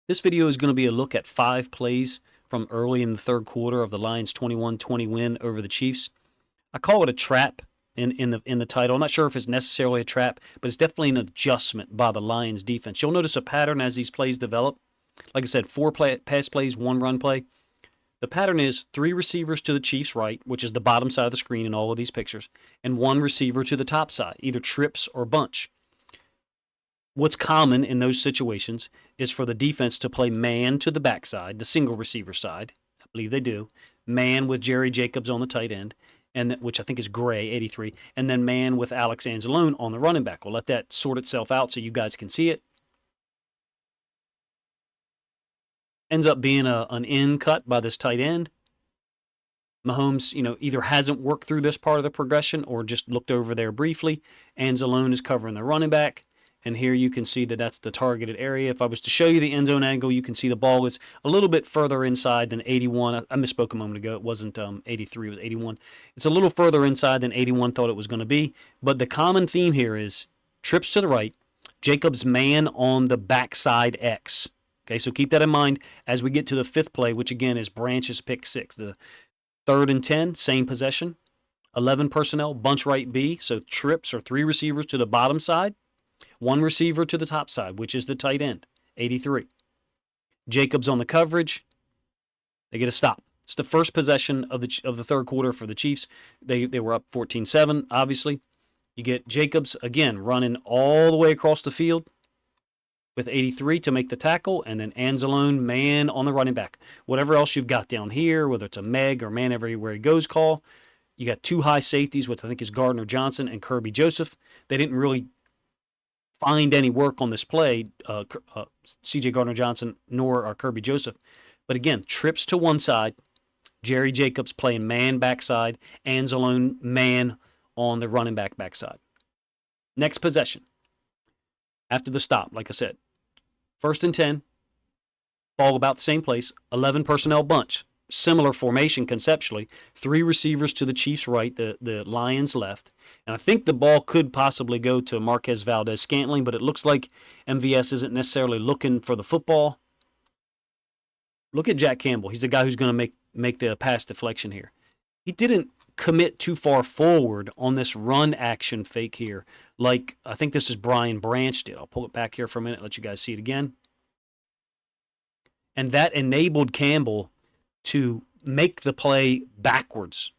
This video is going to be a look at 5 plays from early in the third quarter of the Lions' 21-20 win over the Chiefs. I call it a trap in the title. I'm not sure if it's necessarily a trap, but it's definitely an adjustment by the Lions defense. You'll notice a pattern as these plays develop. Like I said, 4 pass plays, 1 run play. The pattern is 3 receivers to the Chiefs' right, which is the bottom side of the screen in all of these pictures, and 1 receiver to the top side, either trips or bunch. What's common in those situations is for the defense to play man to the backside, the single receiver side. I believe they do. Man with Jerry Jacobs on the tight end, and which I think is Gray, 83, and then man with Alex Anzalone on the running back. We'll let that sort itself out so you guys can see it. Ends up being an in cut by this tight end. Mahomes, either hasn't worked through this part of the progression or just looked over there briefly. Anzalone is covering the running back. And here you can see that that's the targeted area. If I was to show you the end zone angle, you can see the ball is a little bit further inside than 81. I misspoke a moment ago. It wasn't 83, it was 81. It's a little further inside than 81 thought it was going to be. But the common theme here is trips to the right, Jacobs man on the backside X. Okay, so keep that in mind as we get to the 5th play, which again is Branch's pick 6. The 3rd and 10, same possession. 11 personnel, bunch right B. So trips or 3 receivers to the bottom side. 1 receiver to the top side, which is the tight end, 83. Jacobs on the coverage. They get a stop. It's the first possession of the third quarter for the Chiefs. They were up 14-7, obviously. You get Jacobs, again, running all the way across the field with 83 to make the tackle, and then Anzalone, man on the running back. Whatever else you've got down here, whether it's a Meg or man everywhere he goes call, you got 2 high safeties, which I think is Gardner-Johnson and Kirby Joseph. They didn't really find any work on this play, C.J. Gardner-Johnson nor Kirby Joseph. But again, trips to one side, Jerry Jacobs playing man backside, Anzalone man on the running back backside. Next possession. After the stop, like I said, 1st and 10, ball about the same place, 11 personnel bunch. Similar formation conceptually. 3 receivers to the Chiefs' right, the Lions' left. And I think the ball could possibly go to Marquez Valdez-Scantling, but it looks like MVS isn't necessarily looking for the football. Look at Jack Campbell. He's the guy who's going to make the pass deflection here. He didn't commit too far forward on this run action fake here, like I think this is Brian Branch did. I'll pull it back here for a minute, let you guys see it again. And that enabled Campbell to make the play backwards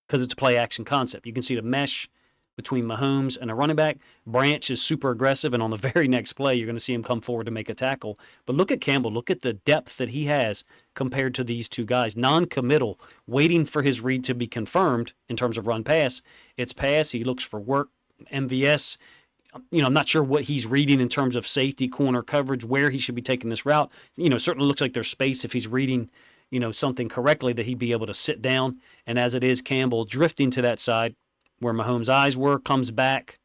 because it's a play action concept. You can see the mesh between Mahomes and a running back. Branch is super aggressive, and on the very next play, you're going to see him come forward to make a tackle. But look at Campbell. Look at the depth that he has compared to these 2 guys. Non-committal, waiting for his read to be confirmed in terms of run pass. It's pass. He looks for work. MVS, I'm not sure what he's reading in terms of safety, corner coverage, where he should be taking this route. Certainly looks like there's space if he's reading something correctly that he'd be able to sit down. And as it is, Campbell drifting to that side where Mahomes' eyes were, comes back.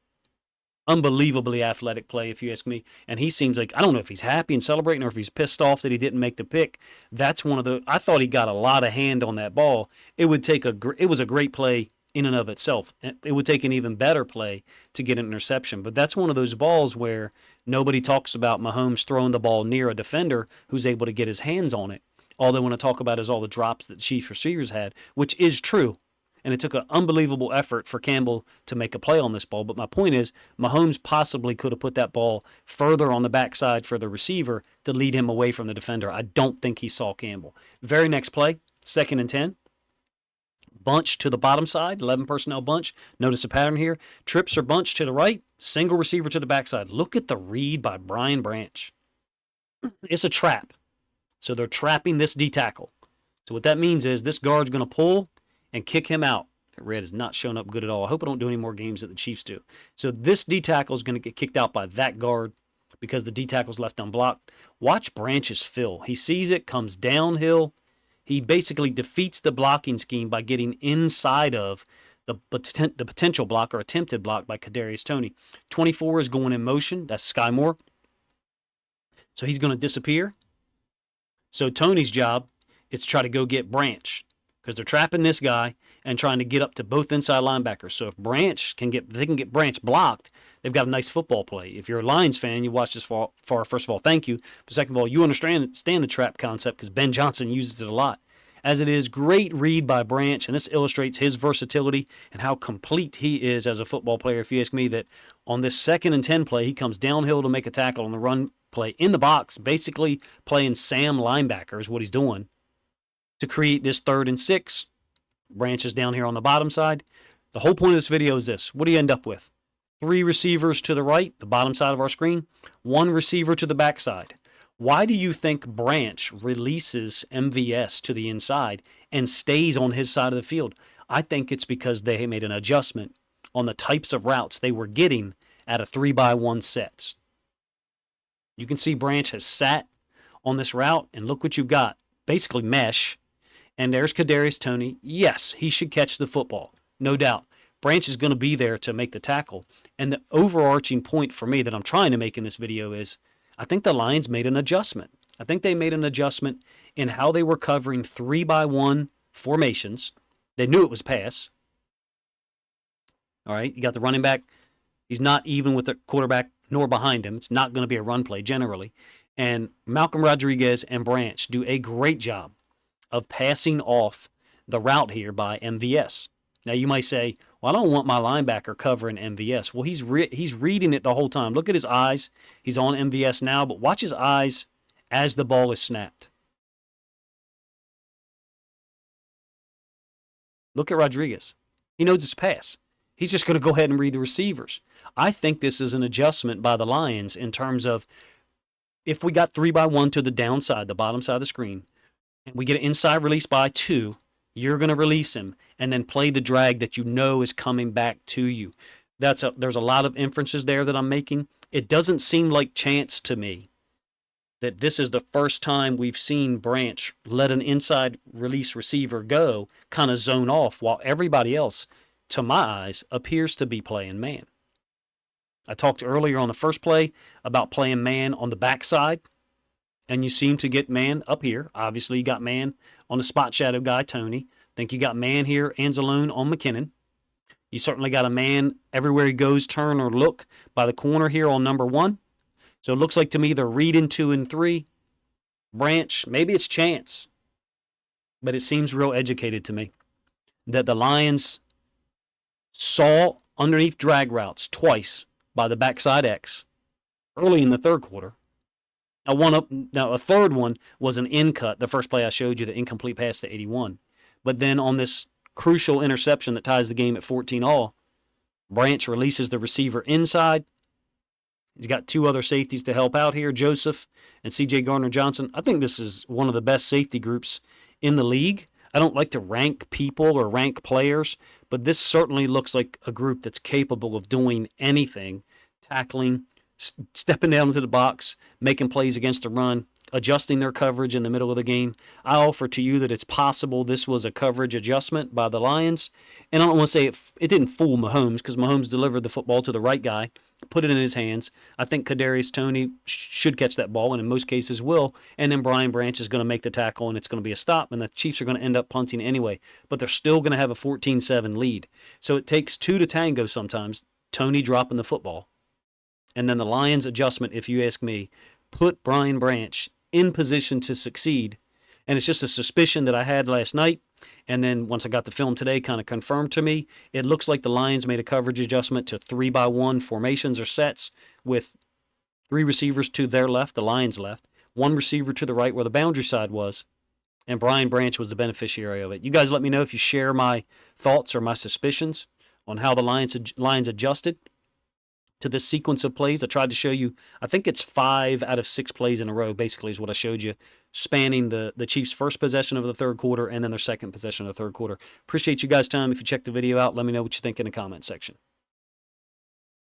Unbelievably athletic play, if you ask me. And he seems like, I don't know if he's happy and celebrating or if he's pissed off that he didn't make the pick. That's one of the, I thought he got a lot of hand on that ball. It was a great play in and of itself. It would take an even better play to get an interception. But that's one of those balls where nobody talks about Mahomes throwing the ball near a defender who's able to get his hands on it. All they want to talk about is all the drops that Chiefs receivers had, which is true. And it took an unbelievable effort for Campbell to make a play on this ball. But my point is, Mahomes possibly could have put that ball further on the backside for the receiver to lead him away from the defender. I don't think he saw Campbell. Very next play, 2nd and 10. Bunch to the bottom side, 11 personnel bunch. Notice a pattern here. Trips or bunch to the right, single receiver to the backside. Look at the read by Brian Branch. It's a trap. So they're trapping this D-tackle. So what that means is this guard's going to pull and kick him out. That red is not showing up good at all. I hope I don't do any more games that the Chiefs do. So this D-tackle is going to get kicked out by that guard because the D-tackle's left unblocked. Watch Branch's fill. He sees it, comes downhill. He basically defeats the blocking scheme by getting inside of the potential block or attempted block by Kadarius Toney. 24 is going in motion. That's Sky Moore. So he's going to disappear. So Toney's job is to try to go get Branch because they're trapping this guy and trying to get up to both inside linebackers. So if they can get Branch blocked, they've got a nice football play. If you're a Lions fan, you watch this far, first of all, thank you. But second of all, you understand the trap concept because Ben Johnson uses it a lot. As it is, great read by Branch, and this illustrates his versatility and how complete he is as a football player. If you ask me, that on this 2nd and 10 play, he comes downhill to make a tackle on the run play in the box, basically playing Sam linebacker is what he's doing to create this 3rd and 6. Branch is down here on the bottom side. The whole point of this video is this. What do you end up with? 3 receivers to the right, the bottom side of our screen, 1 receiver to the back side. Why do you think Branch releases MVS to the inside and stays on his side of the field? I think it's because they made an adjustment on the types of routes they were getting out of 3-by-1 sets. You can see Branch has sat on this route, and look what you've got. Basically mesh, and there's Kadarius Toney. Yes, he should catch the football, no doubt. Branch is going to be there to make the tackle, and the overarching point for me that I'm trying to make in this video is I think the Lions made an adjustment. I think they made an adjustment in how they were covering 3-by-1 formations. They knew it was pass. All right, you got the running back. He's not even with the quarterback nor behind him. It's not going to be a run play generally. And Malcolm Rodriguez and Branch do a great job of passing off the route here by MVS. Now you might say, well, I don't want my linebacker covering MVS. Well, he's reading it the whole time. Look at his eyes. He's on MVS now, but watch his eyes as the ball is snapped. Look at Rodriguez. He knows it's pass. He's just going to go ahead and read the receivers. I think this is an adjustment by the Lions in terms of if we got 3-by-1 to the downside, the bottom side of the screen, and we get an inside release by 2, you're going to release him and then play the drag that you know is coming back to you. There's a lot of inferences there that I'm making. It doesn't seem like chance to me that this is the first time we've seen Branch let an inside release receiver go, kind of zone off, while everybody else, to my eyes, appears to be playing man. I talked earlier on the first play about playing man on the backside, and you seem to get man up here. Obviously, you got man on the spot shadow guy, Toney. Think you got man here, Anzalone on McKinnon. You certainly got a man everywhere he goes, turn or look by the corner here on number 1. So it looks like to me they're reading 2 and 3. Branch, maybe it's chance, but it seems real educated to me that the Lions saw underneath drag routes twice by the backside X early in the 3rd quarter. Now a third one was an in cut, the first play I showed you, the incomplete pass to 81. But then on this crucial interception that ties the game at 14-all, Branch releases the receiver inside. He's got 2 other safeties to help out here, Joseph and C.J. Gardner-Johnson. I think this is one of the best safety groups in the league. I don't like to rank people or rank players, but this certainly looks like a group that's capable of doing anything, tackling, stepping down into the box, making plays against the run, adjusting their coverage in the middle of the game. I offer to you that it's possible this was a coverage adjustment by the Lions. And I don't want to say it didn't fool Mahomes, because Mahomes delivered the football to the right guy, put it in his hands. I think Kadarius Toney should catch that ball, and in most cases will. And then Brian Branch is going to make the tackle, and it's going to be a stop, and the Chiefs are going to end up punting anyway. But they're still going to have a 14-7 lead. So it takes 2 to tango sometimes, Toney dropping the football. And then the Lions adjustment, if you ask me, put Brian Branch in position to succeed. And it's just a suspicion that I had last night. And then once I got the film today, kind of confirmed to me, it looks like the Lions made a coverage adjustment to 3-by-1 formations or sets with 3 receivers to their left, the Lions' left, 1 receiver to the right where the boundary side was, and Brian Branch was the beneficiary of it. You guys let me know if you share my thoughts or my suspicions on how the Lions adjusted to this sequence of plays. I tried to show you, I think it's 5 out of 6 plays in a row, basically, is what I showed you, spanning the Chiefs' first possession of the 3rd quarter and then their second possession of the 3rd quarter. Appreciate you guys' time. If you check the video out, let me know what you think in the comment section.